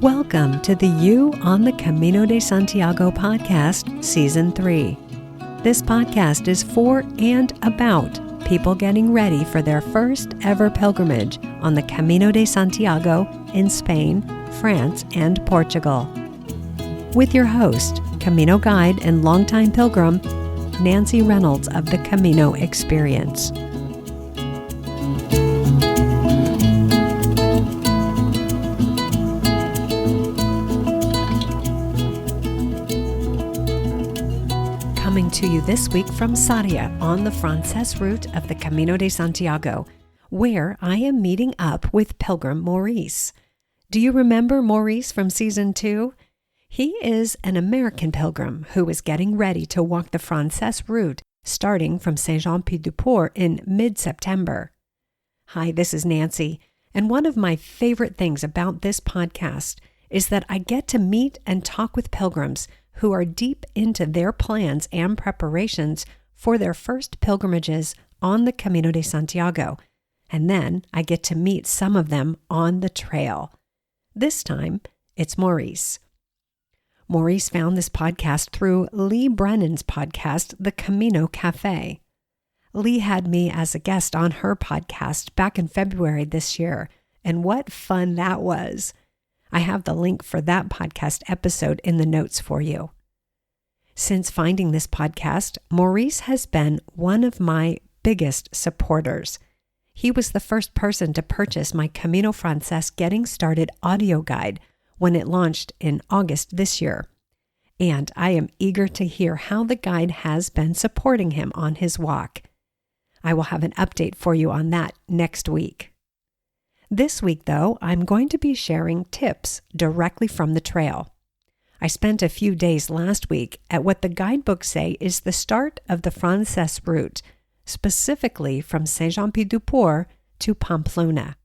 Welcome to the You on the Camino de Santiago podcast, Season 3. This podcast is for and about people getting ready for their first ever pilgrimage on the Camino de Santiago in Spain, France, and Portugal. With your host, Camino guide and longtime pilgrim, Nancy Reynolds of the Camino Experience. Coming to you this week from Sarria on the Francés route of the Camino de Santiago, where I am meeting up with pilgrim Maurice. Do you remember Maurice from Season 2? He is an American pilgrim who is getting ready to walk the Francés route starting from Saint-Jean-Pied-de-Port in mid-September. Hi, this is Nancy, and one of my favorite things about this podcast is that I get to meet and talk with pilgrims who are deep into their plans and preparations for their first pilgrimages on the Camino de Santiago, and then I get to meet some of them on the trail. This time, it's Maurice. Maurice found this podcast through Lee Brennan's podcast, The Camino Cafe. Lee had me as a guest on her podcast back in February this year, and what fun that was. I have the link for that podcast episode in the notes for you. Since finding this podcast, Maurice has been one of my biggest supporters. He was the first person to purchase my Camino Francés Getting Started audio guide when it launched in August this year. And I am eager to hear how the guide has been supporting him on his walk. I will have an update for you on that next week. This week, though, I'm going to be sharing tips directly from the trail. I spent a few days last week at what the guidebook say is the start of the Francés route, specifically from Saint-Jean-Pied-de-Port to Pamplona.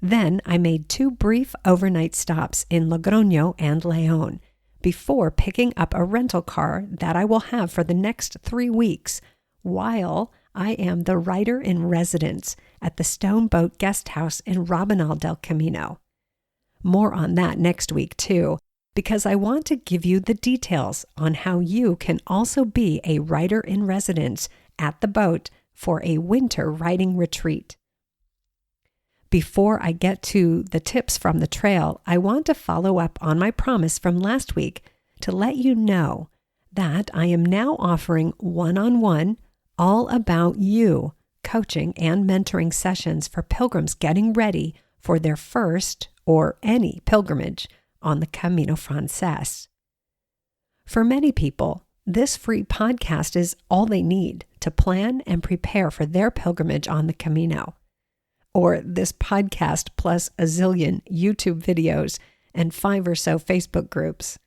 Then I made 2 brief overnight stops in Logroño and León before picking up a rental car that I will have for the next 3 weeks while I am the writer-in-residence at the Stone Boat Guest House in Rabanal del Camino. More on that next week, too, because I want to give you the details on how you can also be a writer-in-residence at the boat for a winter writing retreat. Before I get to the tips from the trail, I want to follow up on my promise from last week to let you know that I am now offering one-on-one all about you coaching and mentoring sessions for pilgrims getting ready for their first or any pilgrimage on the Camino Francés. For many people, this free podcast is all they need to plan and prepare for their pilgrimage on the Camino. Or this podcast plus a zillion YouTube videos and 5 or so Facebook groups.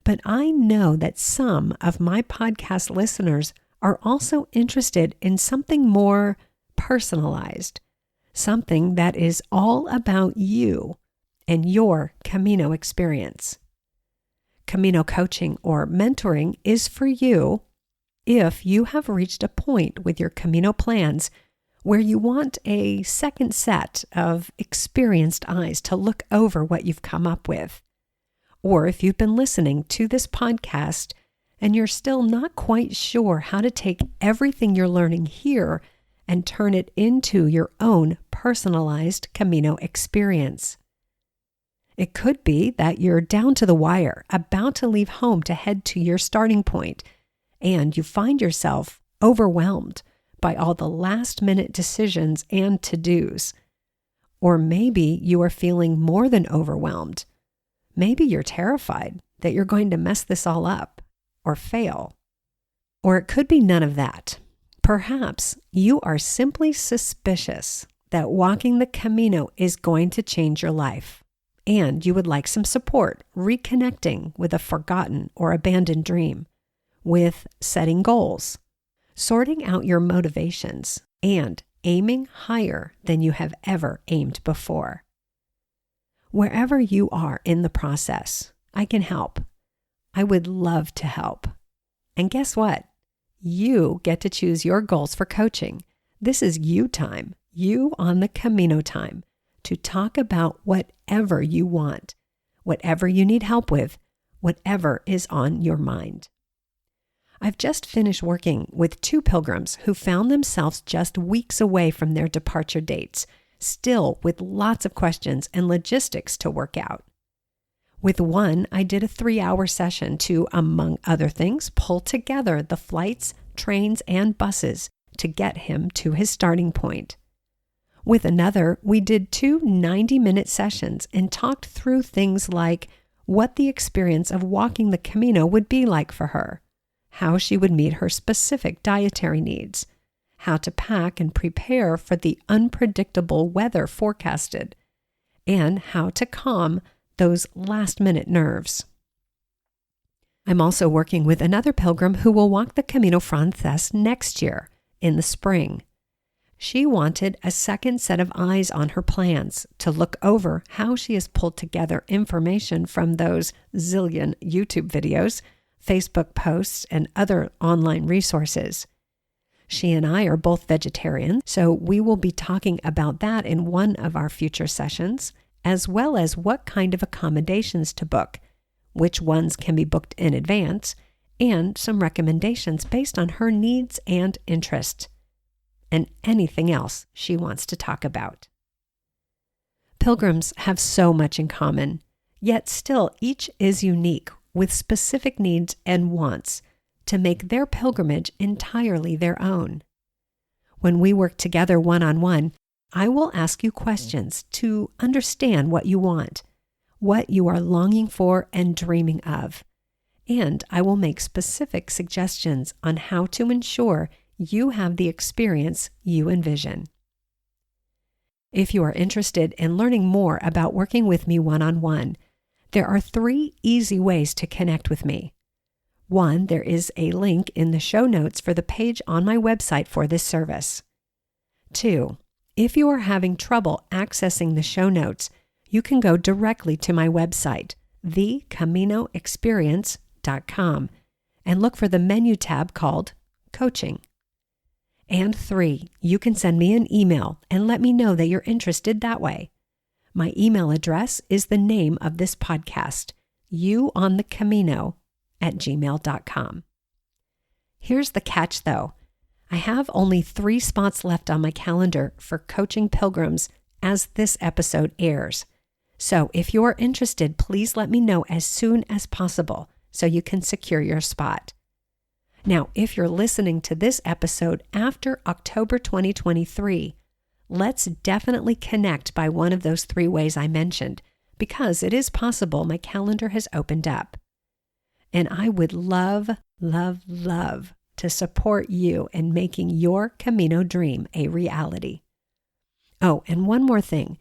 But I know that some of my podcast listeners are also interested in something more personalized, something that is all about you and your Camino experience. Camino coaching or mentoring is for you if you have reached a point with your Camino plans where you want a second set of experienced eyes to look over what you've come up with. Or if you've been listening to this podcast and you're still not quite sure how to take everything you're learning here and turn it into your own personalized Camino experience. It could be that you're down to the wire, about to leave home to head to your starting point, and you find yourself overwhelmed by all the last-minute decisions and to-dos. Or maybe you are feeling more than overwhelmed. Maybe you're terrified that you're going to mess this all up or fail. Or it could be none of that. Perhaps you are simply suspicious that walking the Camino is going to change your life, and you would like some support reconnecting with a forgotten or abandoned dream, with setting goals, sorting out your motivations, and aiming higher than you have ever aimed before. Wherever you are in the process, I can help. I would love to help. And guess what? You get to choose your goals for coaching. This is you time, you on the Camino time, to talk about whatever you want whatever you need help with, whatever is on your mind. I've just finished working with 2 pilgrims who found themselves just weeks away from their departure dates, still with lots of questions and logistics to work out. With one, I did a 3-hour session to, among other things, pull together the flights, trains, and buses to get him to his starting point. With another, we did 2 90-minute sessions and talked through things like what the experience of walking the Camino would be like for her, how she would meet her specific dietary needs, how to pack and prepare for the unpredictable weather forecasted, and how to calm those last-minute nerves. I'm also working with another pilgrim who will walk the Camino Francés next year in the spring. She wanted a second set of eyes on her plans to look over how she has pulled together information from those zillion YouTube videos, Facebook posts, and other online resources. She and I are both vegetarians, so we will be talking about that in one of our future sessions, as well as what kind of accommodations to book, which ones can be booked in advance, and some recommendations based on her needs and interests, and anything else she wants to talk about. Pilgrims have so much in common, yet still each is unique with specific needs and wants to make their pilgrimage entirely their own. When we work together one-on-one, I will ask you questions to understand what you want, what you are longing for and dreaming of, and I will make specific suggestions on how to ensure you have the experience you envision. If you are interested in learning more about working with me one-on-one, there are 3 easy ways to connect with me. 1, there is a link in the show notes for the page on my website for this service. 2, if you are having trouble accessing the show notes, you can go directly to my website, thecaminoexperience.com, and look for the menu tab called Coaching. And 3, you can send me an email and let me know that you're interested that way. My email address is the name of this podcast, youonthecamino@gmail.com. Here's the catch though. I have only 3 spots left on my calendar for coaching pilgrims as this episode airs. So if you're interested, please let me know as soon as possible so you can secure your spot. Now, if you're listening to this episode after October 2023, let's definitely connect by one of those 3 ways I mentioned, because it is possible my calendar has opened up. And I would love, love, love to support you in making your Camino dream a reality. Oh, and one more thing.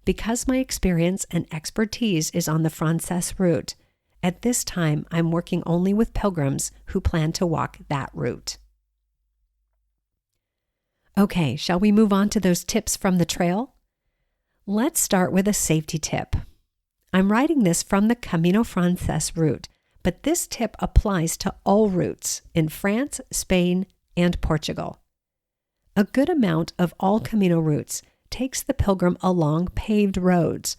Because my experience and expertise is on the Francés route, at this time I'm working only with pilgrims who plan to walk that route. Okay, shall we move on to those tips from the trail? Let's start with a safety tip. I'm writing this from the Camino Francés route, but this tip applies to all routes in France, Spain, and Portugal. A good amount of all Camino routes takes the pilgrim along paved roads,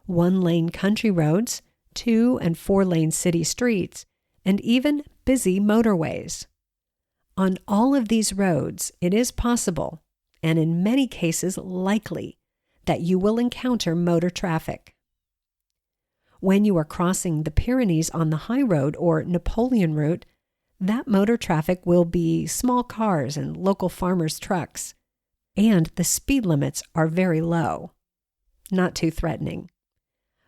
1-lane country roads, 2- and 4-lane city streets, and even busy motorways. On all of these roads, it is possible, and in many cases likely, that you will encounter motor traffic. When you are crossing the Pyrenees on the high road or Napoleon route, that motor traffic will be small cars and local farmers' trucks, and the speed limits are very low. Not too threatening.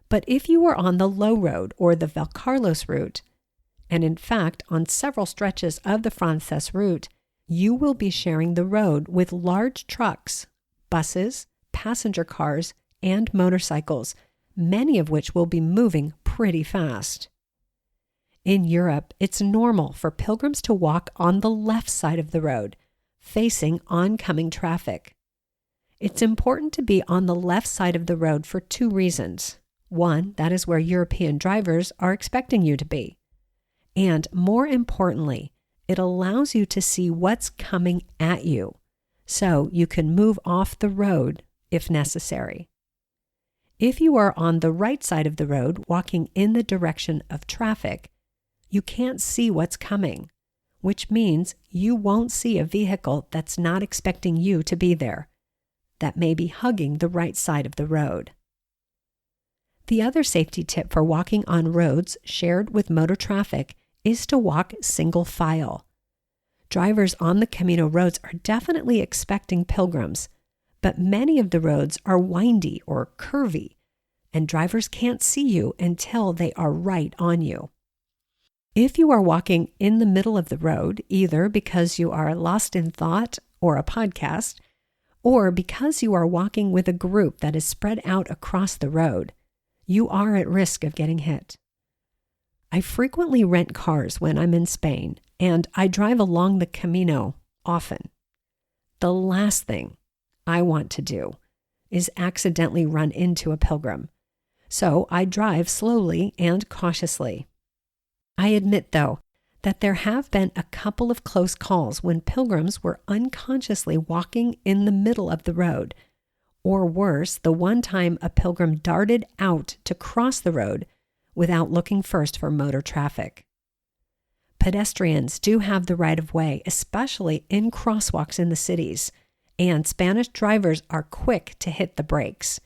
But if you are on the low road or the Valcarlos route, and in fact on several stretches of the Francés route, you will be sharing the road with large trucks, buses, passenger cars, and motorcycles, many of which will be moving pretty fast. In Europe, it's normal for pilgrims to walk on the left side of the road, facing oncoming traffic. It's important to be on the left side of the road for 2 reasons. 1, that is where European drivers are expecting you to be. And more importantly, it allows you to see what's coming at you, so you can move off the road if necessary. If you are on the right side of the road walking in the direction of traffic, you can't see what's coming, which means you won't see a vehicle that's not expecting you to be there, that may be hugging the right side of the road. The other safety tip for walking on roads shared with motor traffic is to walk single file. Drivers on the Camino roads are definitely expecting pilgrims, but many of the roads are windy or curvy, and drivers can't see you until they are right on you. If you are walking in the middle of the road, either because you are lost in thought or a podcast, or because you are walking with a group that is spread out across the road, you are at risk of getting hit. I frequently rent cars when I'm in Spain, and I drive along the Camino often. The last thing I want to do is accidentally run into a pilgrim, so I drive slowly and cautiously. I admit, though, that there have been a couple of close calls when pilgrims were unconsciously walking in the middle of the road, or worse, the one time a pilgrim darted out to cross the road without looking first for motor traffic. Pedestrians do have the right of way, especially in crosswalks in the cities, and Spanish drivers are quick to hit the brakes.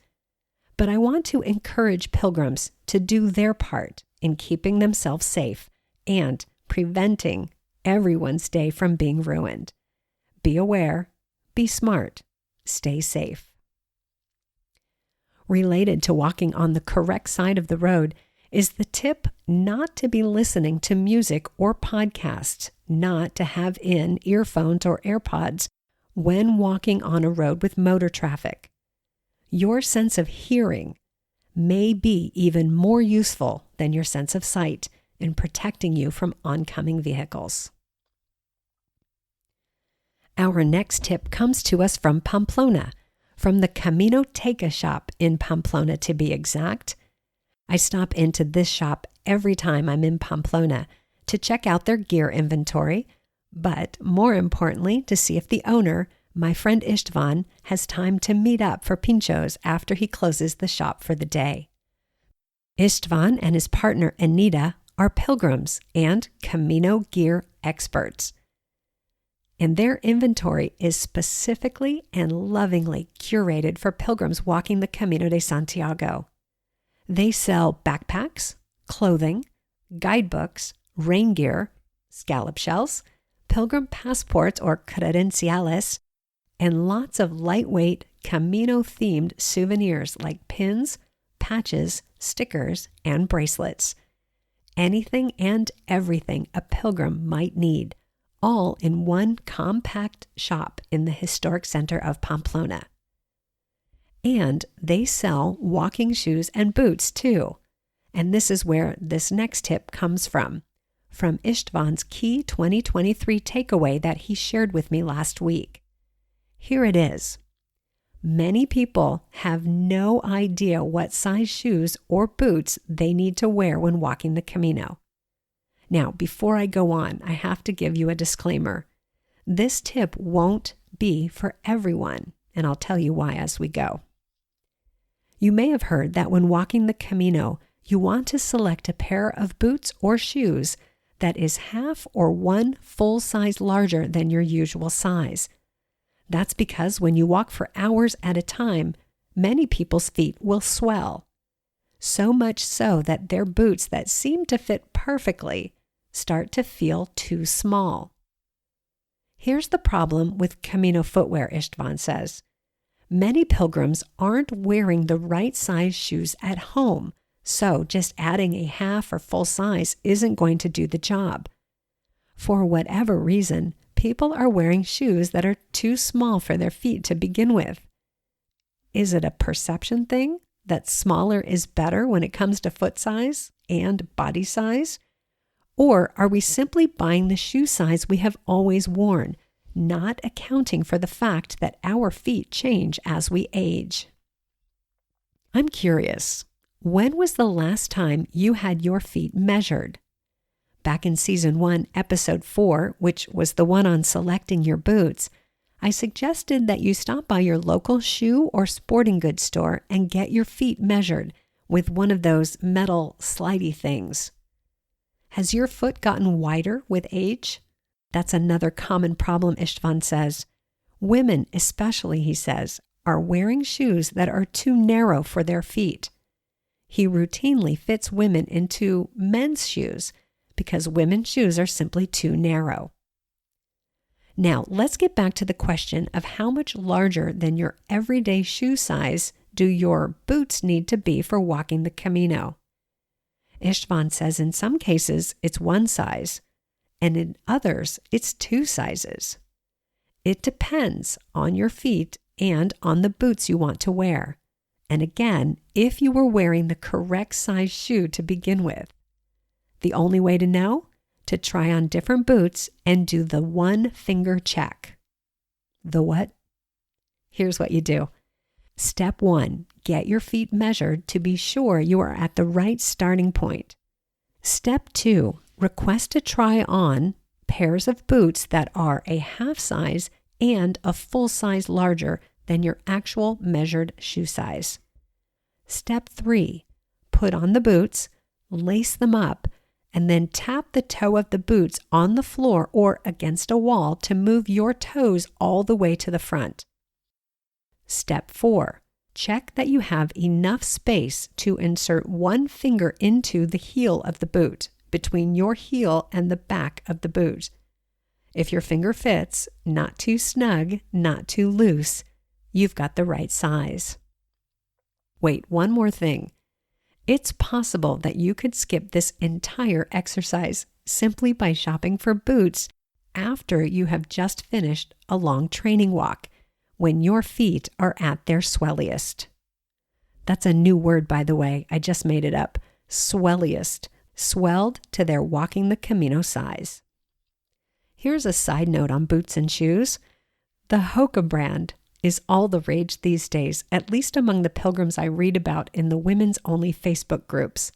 But I want to encourage pilgrims to do their part in keeping themselves safe and preventing everyone's day from being ruined. Be aware, be smart, stay safe. Related to walking on the correct side of the road is the tip not to be listening to music or podcasts, not to have in earphones or AirPods when walking on a road with motor traffic. Your sense of hearing may be even more useful than your sense of sight in protecting you from oncoming vehicles. Our next tip comes to us from Pamplona, from the Camino Teca shop in Pamplona to be exact. I stop into this shop every time I'm in Pamplona to check out their gear inventory, but more importantly, to see if the owner, my friend Istvan, has time to meet up for pinchos after he closes the shop for the day. Istvan and his partner Anita are pilgrims and Camino gear experts, and their inventory is specifically and lovingly curated for pilgrims walking the Camino de Santiago. They sell backpacks, clothing, guidebooks, rain gear, scallop shells, pilgrim passports or credenciales, and lots of lightweight Camino-themed souvenirs like pins, patches, stickers, and bracelets. Anything and everything a pilgrim might need, all in one compact shop in the historic center of Pamplona. And they sell walking shoes and boots too. And this is where this next tip comes from Istvan's key 2023 takeaway that he shared with me last week. Here it is. Many people have no idea what size shoes or boots they need to wear when walking the Camino. Now, before I go on, I have to give you a disclaimer. This tip won't be for everyone, and I'll tell you why as we go. You may have heard that when walking the Camino, you want to select a pair of boots or shoes that is half or one full size larger than your usual size. That's because when you walk for hours at a time, many people's feet will swell. So much so that their boots that seem to fit perfectly start to feel too small. Here's the problem with Camino footwear, Istvan says. Many pilgrims aren't wearing the right size shoes at home, so just adding a half or full size isn't going to do the job. For whatever reason, people are wearing shoes that are too small for their feet to begin with. Is it a perception thing that smaller is better when it comes to foot size and body size? Or are we simply buying the shoe size we have always worn, not accounting for the fact that our feet change as we age? I'm curious, when was the last time you had your feet measured? Back in Season 1, Episode 4, which was the one on selecting your boots, I suggested that you stop by your local shoe or sporting goods store and get your feet measured with one of those metal slidey things. Has your foot gotten wider with age? That's another common problem, Istvan says. Women, especially, he says, are wearing shoes that are too narrow for their feet. He routinely fits women into men's shoes because women's shoes are simply too narrow. Now, let's get back to the question of how much larger than your everyday shoe size do your boots need to be for walking the Camino? Istvan says in some cases it's one size, and in others it's two sizes. It depends on your feet and on the boots you want to wear. And again, if you were wearing the correct size shoe to begin with. The only way to know? To try on different boots and do the one finger check. The what? Here's what you do. Step 1, get your feet measured to be sure you are at the right starting point. Step 2, request to try on pairs of boots that are a half size and a full size larger than your actual measured shoe size. Step 3, put on the boots, lace them up, and then tap the toe of the boots on the floor or against a wall to move your toes all the way to the front. Step 4, check that you have enough space to insert one finger into the heel of the boot, between your heel and the back of the boot. If your finger fits, not too snug, not too loose, you've got the right size. Wait, one more thing. It's possible that you could skip this entire exercise simply by shopping for boots after you have just finished a long training walk, when your feet are at their swelliest. That's a new word, by the way. I just made it up. Swelliest. Swelled to their walking the Camino size. Here's a side note on boots and shoes. The HOLA brand is all the rage these days, at least among the pilgrims I read about in the women's-only Facebook groups.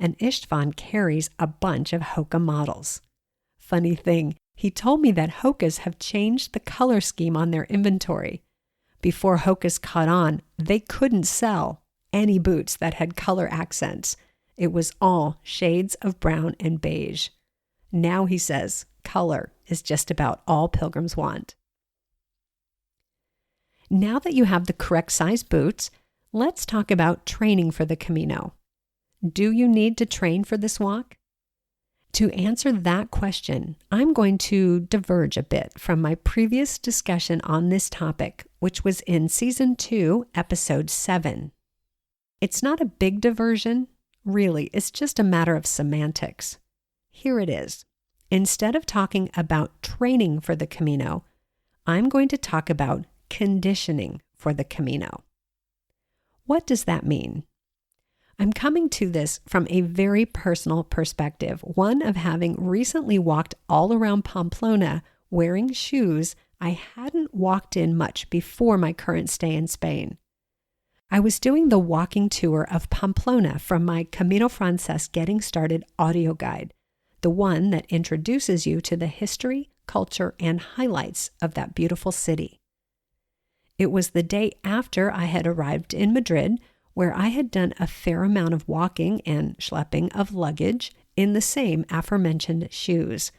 And Istvan carries a bunch of HOLA models. Funny thing, he told me that HOKAs have changed the color scheme on their inventory. Before HOKAs caught on, they couldn't sell any boots that had color accents. It was all shades of brown and beige. Now, he says, color is just about all pilgrims want. Now that you have the correct size boots, let's talk about training for the Camino. Do you need to train for this walk? To answer that question, I'm going to diverge a bit from my previous discussion on this topic, which was in Season 2, Episode 7. It's not a big diversion, really, it's just a matter of semantics. Here it is. Instead of talking about training for the Camino, I'm going to talk about conditioning for the Camino. What does that mean? I'm coming to this from a very personal perspective, one of having recently walked all around Pamplona wearing shoes I hadn't walked in much before my current stay in Spain. I was doing the walking tour of Pamplona from my Camino Francés Getting Started audio guide, the one that introduces you to the history, culture, and highlights of that beautiful city. It was the day after I had arrived in Madrid, where I had done a fair amount of walking and schlepping of luggage in the same aforementioned shoes.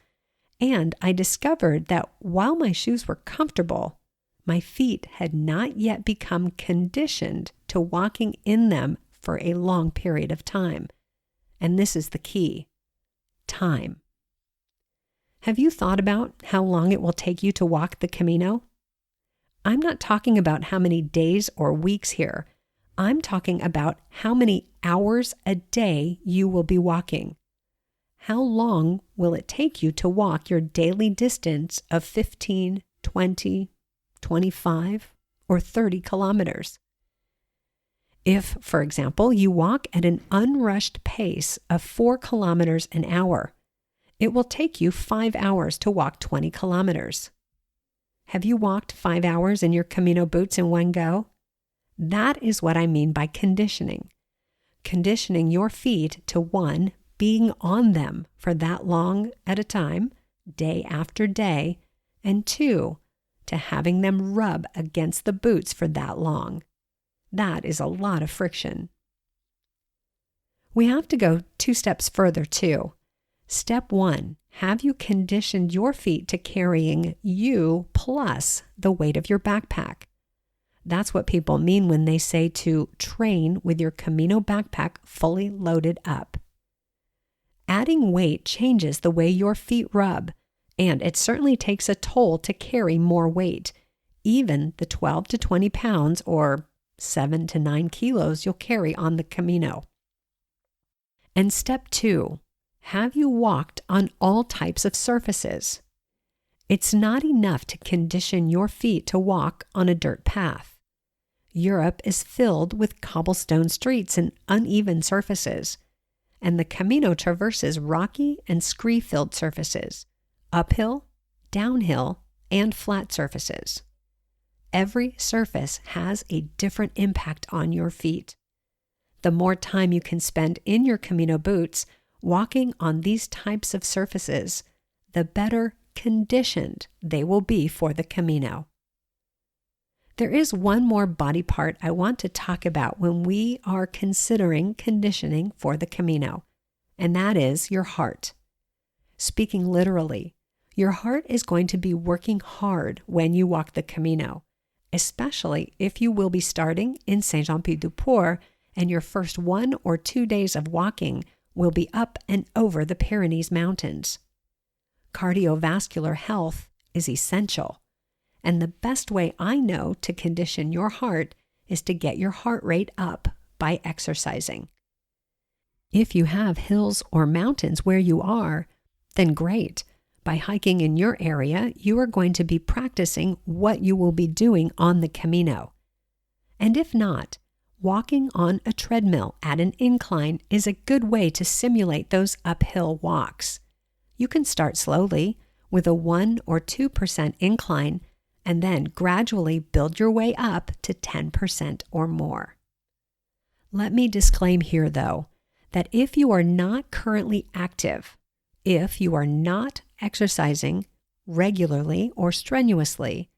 And I discovered that while my shoes were comfortable, my feet had not yet become conditioned to walking in them for a long period of time. And this is the key: time. Have you thought about how long it will take you to walk the Camino? I'm not talking about how many days or weeks here. I'm talking about how many hours a day you will be walking. How long will it take you to walk your daily distance of 15, 20, 25, or 30 kilometers? If, for example, you walk at an unrushed pace of 4 kilometers an hour, it will take you 5 hours to walk 20 kilometers. Have you walked 5 hours in your Camino boots in one go? That is what I mean by conditioning. Conditioning your feet to 1, being on them for that long at a time, day after day, and 2, to having them rub against the boots for that long. That is a lot of friction. We have to go 2 steps further too. Step 1, have you conditioned your feet to carrying you plus the weight of your backpack? That's what people mean when they say to train with your Camino backpack fully loaded up. Adding weight changes the way your feet rub, and it certainly takes a toll to carry more weight, even the 12 to 20 pounds or 7 to 9 kilos you'll carry on the Camino. And step 2, have you walked on all types of surfaces? It's not enough to condition your feet to walk on a dirt path. Europe is filled with cobblestone streets and uneven surfaces, and the Camino traverses rocky and scree-filled surfaces, uphill, downhill, and flat surfaces. Every surface has a different impact on your feet. The more time you can spend in your Camino boots walking on these types of surfaces, the better conditioned they will be for the Camino. There is one more body part I want to talk about when we are considering conditioning for the Camino, and that is your heart. Speaking literally, your heart is going to be working hard when you walk the Camino, especially if you will be starting in Saint-Jean-Pied-du-Port and your first 1 or 2 days of walking will be up and over the Pyrenees Mountains. Cardiovascular health is essential, and the best way I know to condition your heart is to get your heart rate up by exercising. If you have hills or mountains where you are, then great. By hiking in your area, you are going to be practicing what you will be doing on the Camino. And if not, walking on a treadmill at an incline is a good way to simulate those uphill walks. You can start slowly with a 1 or 2% incline and then gradually build your way up to 10% or more. Let me disclaim here, though, that if you are not currently active, if you are not exercising regularly or strenuously,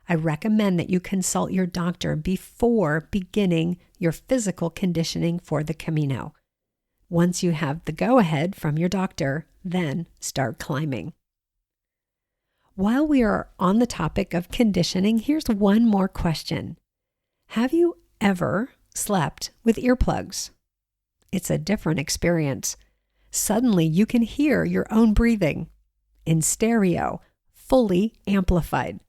I recommend that you consult your doctor before beginning your physical conditioning for the Camino. Once you have the go-ahead from your doctor, then start climbing. While we are on the topic of conditioning, here's one more question. Have you ever slept with earplugs? It's a different experience. Suddenly you can hear your own breathing in stereo, fully amplified.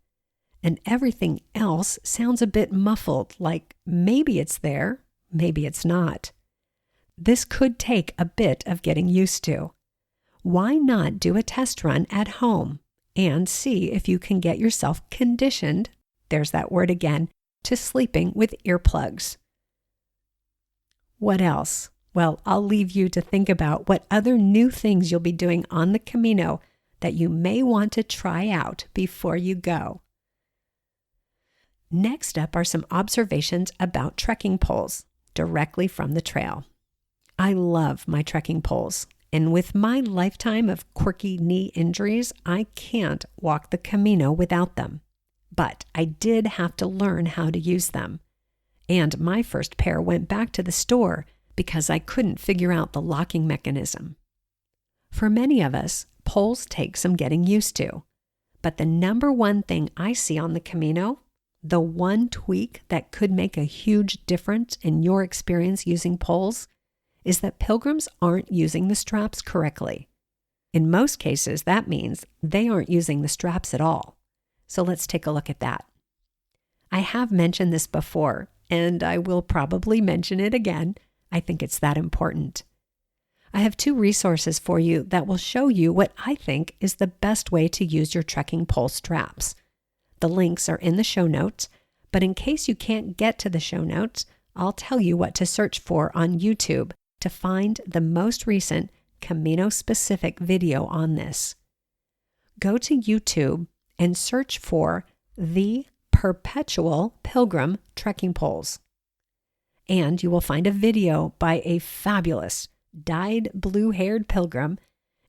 And everything else sounds a bit muffled, like maybe it's there, maybe it's not. This could take a bit of getting used to. Why not do a test run at home and see if you can get yourself conditioned, there's that word again, to sleeping with earplugs? What else? Well, I'll leave you to think about what other new things you'll be doing on the Camino that you may want to try out before you go. Next up are some observations about trekking poles directly from the trail. I love my trekking poles, and with my lifetime of quirky knee injuries, I can't walk the Camino without them. But I did have to learn how to use them. And my first pair went back to the store because I couldn't figure out the locking mechanism. For many of us, poles take some getting used to. But the number one thing I see on the Camino, the one tweak that could make a huge difference in your experience using poles, is that pilgrims aren't using the straps correctly. In most cases, that means they aren't using the straps at all. So let's take a look at that. I have mentioned this before, and I will probably mention it again. I think it's that important. I have 2 resources for you that will show you what I think is the best way to use your trekking pole straps. The links are in the show notes, but in case you can't get to the show notes, I'll tell you what to search for on YouTube to find the most recent Camino-specific video on this. Go to YouTube and search for the Perpetual Pilgrim Trekking Poles. And you will find a video by a fabulous, dyed blue-haired pilgrim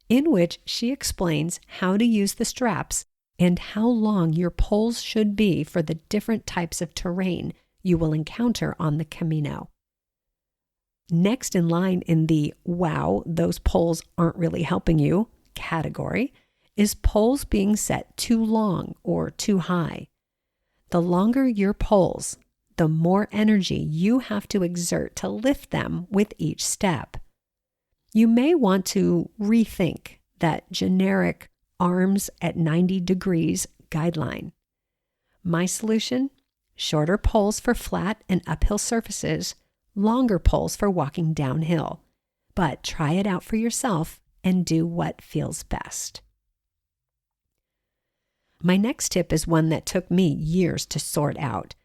in which she explains how to use the straps and how long your poles should be for the different types of terrain you will encounter on the Camino. Next in line in the "wow, those poles aren't really helping you" category is poles being set too long or too high. The longer your poles, the more energy you have to exert to lift them with each step. You may want to rethink that generic arms at 90 degrees guideline. My solution? Shorter poles for flat and uphill surfaces, longer poles for walking downhill. But try it out for yourself and do what feels best. My next tip is one that took me years to sort out,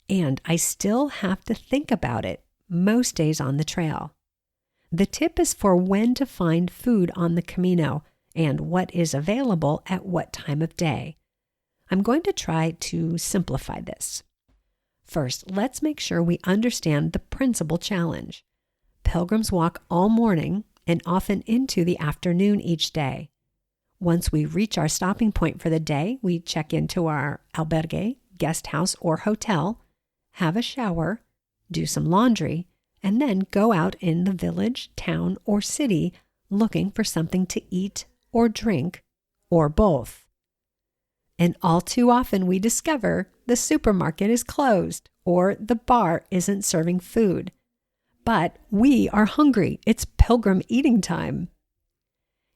and I still have to think about it most days on the trail. The tip is for when to find food on the Camino and what is available at what time of day. I'm going to try to simplify this. First, let's make sure we understand the principal challenge. Pilgrims walk all morning and often into the afternoon each day. Once we reach our stopping point for the day, we check into our albergue, guest house, or hotel, have a shower, do some laundry, and then go out in the village, town, or city looking for something to eat or drink, or both. And all too often we discover the supermarket is closed or the bar isn't serving food. But we are hungry. It's pilgrim eating time.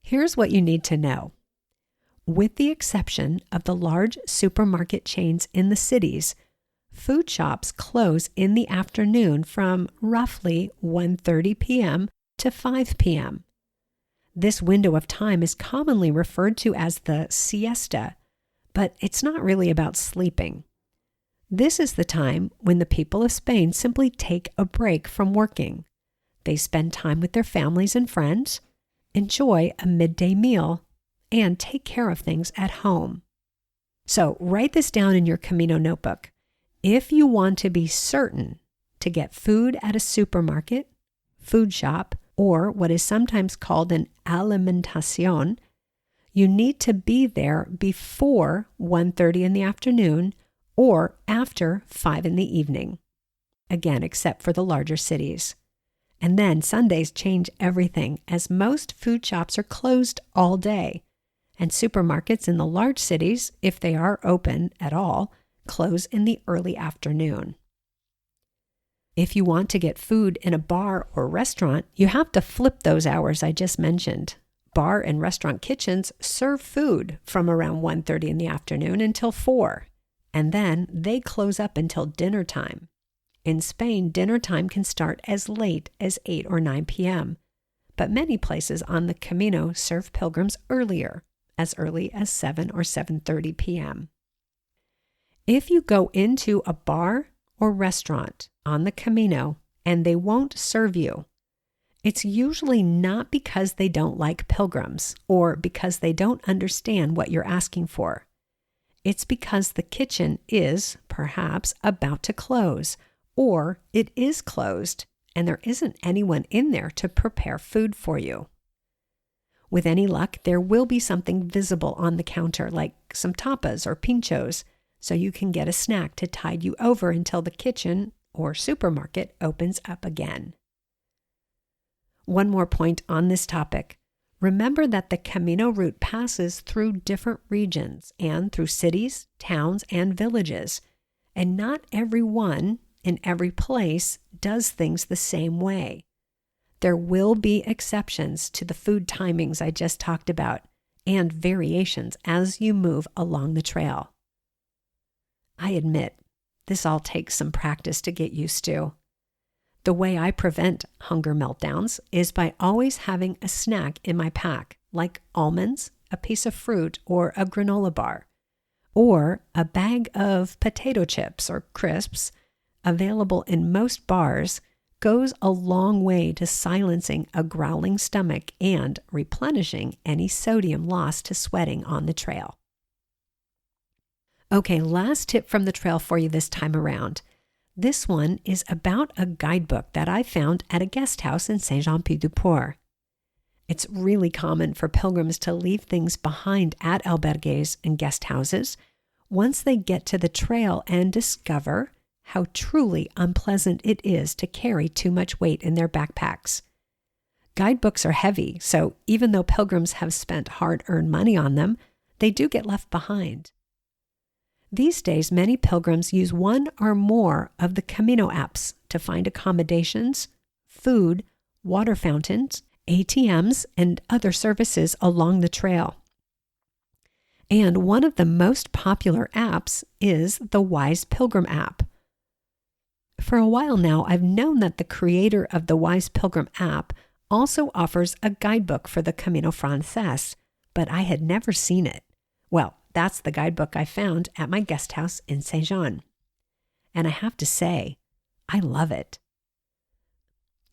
Here's what you need to know. With the exception of the large supermarket chains in the cities, food shops close in the afternoon from roughly 1:30 p.m. to 5 p.m. This window of time is commonly referred to as the siesta, but it's not really about sleeping. This is the time when the people of Spain simply take a break from working. They spend time with their families and friends, enjoy a midday meal, and take care of things at home. So write this down in your Camino notebook. If you want to be certain to get food at a supermarket, food shop, or what is sometimes called an alimentación, you need to be there before 1:30 in the afternoon or after 5 in the evening. Again, except for the larger cities. And then Sundays change everything, as most food shops are closed all day, and supermarkets in the large cities, if they are open at all, close in the early afternoon. If you want to get food in a bar or restaurant, you have to flip those hours I just mentioned. Bar and restaurant kitchens serve food from around 1:30 in the afternoon until 4, and then they close up until dinner time. In Spain, dinner time can start as late as 8 or 9 p.m., but many places on the Camino serve pilgrims earlier, as early as 7 or 7:30 p.m. If you go into a bar or restaurant on the Camino and they won't serve you, it's usually not because they don't like pilgrims or because they don't understand what you're asking for. It's because the kitchen is, perhaps, about to close, or it is closed and there isn't anyone in there to prepare food for you. With any luck, there will be something visible on the counter, like some tapas or pinchos, so you can get a snack to tide you over until the kitchen or supermarket opens up again. One more point on this topic. Remember that the Camino route passes through different regions and through cities, towns, and villages, and not everyone in every place does things the same way. There will be exceptions to the food timings I just talked about and variations as you move along the trail. I admit, this all takes some practice to get used to. The way I prevent hunger meltdowns is by always having a snack in my pack, like almonds, a piece of fruit, or a granola bar, or a bag of potato chips or crisps, available in most bars, goes a long way to silencing a growling stomach and replenishing any sodium lost to sweating on the trail. Okay, last tip from the trail for you this time around. This one is about a guidebook that I found at a guest house in Saint-Jean-Pied-du-Port. It's really common for pilgrims to leave things behind at albergues and guest houses once they get to the trail and discover how truly unpleasant it is to carry too much weight in their backpacks. Guidebooks are heavy, so even though pilgrims have spent hard-earned money on them, they do get left behind. These days, many pilgrims use one or more of the Camino apps to find accommodations, food, water fountains, ATMs, and other services along the trail. And one of the most popular apps is the Wise Pilgrim app. For a while now, I've known that the creator of the Wise Pilgrim app also offers a guidebook for the Camino Francés, but I had never seen it. Well, that's the guidebook I found at my guest house in Saint-Jean. And I have to say, I love it.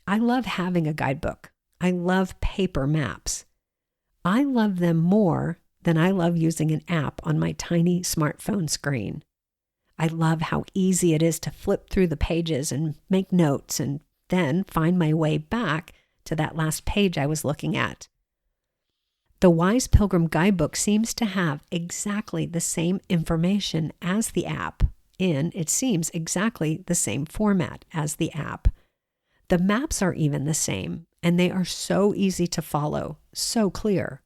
I love having a guidebook. I love paper maps. I love them more than I love using an app on my tiny smartphone screen. I love how easy it is to flip through the pages and make notes and then find my way back to that last page I was looking at. The Wise Pilgrim Guidebook seems to have exactly the same information as the app, and it seems exactly the same format as the app. The maps are even the same, and they are so easy to follow, so clear.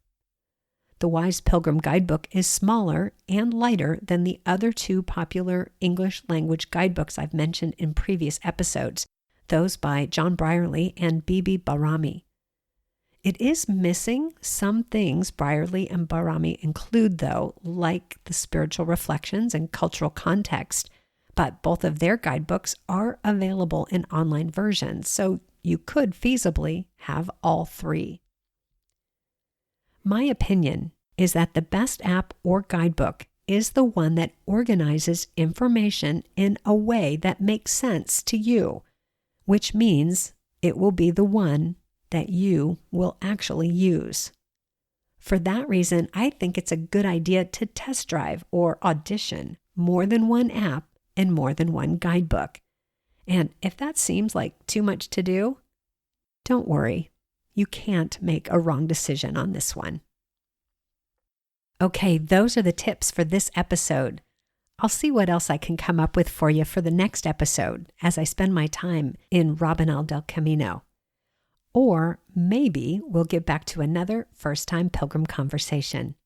The Wise Pilgrim Guidebook is smaller and lighter than the other two popular English language guidebooks I've mentioned in previous episodes, those by John Brierley and Bibi Barami. It is missing some things Brierley and Barami include, though, like the spiritual reflections and cultural context, but both of their guidebooks are available in online versions, so you could feasibly have all three. My opinion is that the best app or guidebook is the one that organizes information in a way that makes sense to you, which means it will be the one that you will actually use. For that reason, I think it's a good idea to test drive or audition more than one app and more than one guidebook. And if that seems like too much to do, don't worry. You can't make a wrong decision on this one. Okay, those are the tips for this episode. I'll see what else I can come up with for you for the next episode as I spend my time in Rabanal del Camino. Or maybe we'll get back to another first-time pilgrim conversation.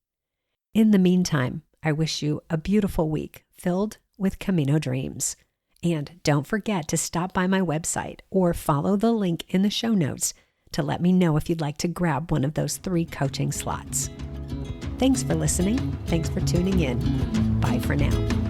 In the meantime, I wish you a beautiful week filled with Camino dreams. And don't forget to stop by my website or follow the link in the show notes to let me know if you'd like to grab one of those 3 coaching slots. Thanks for listening. Thanks for tuning in. Bye for now.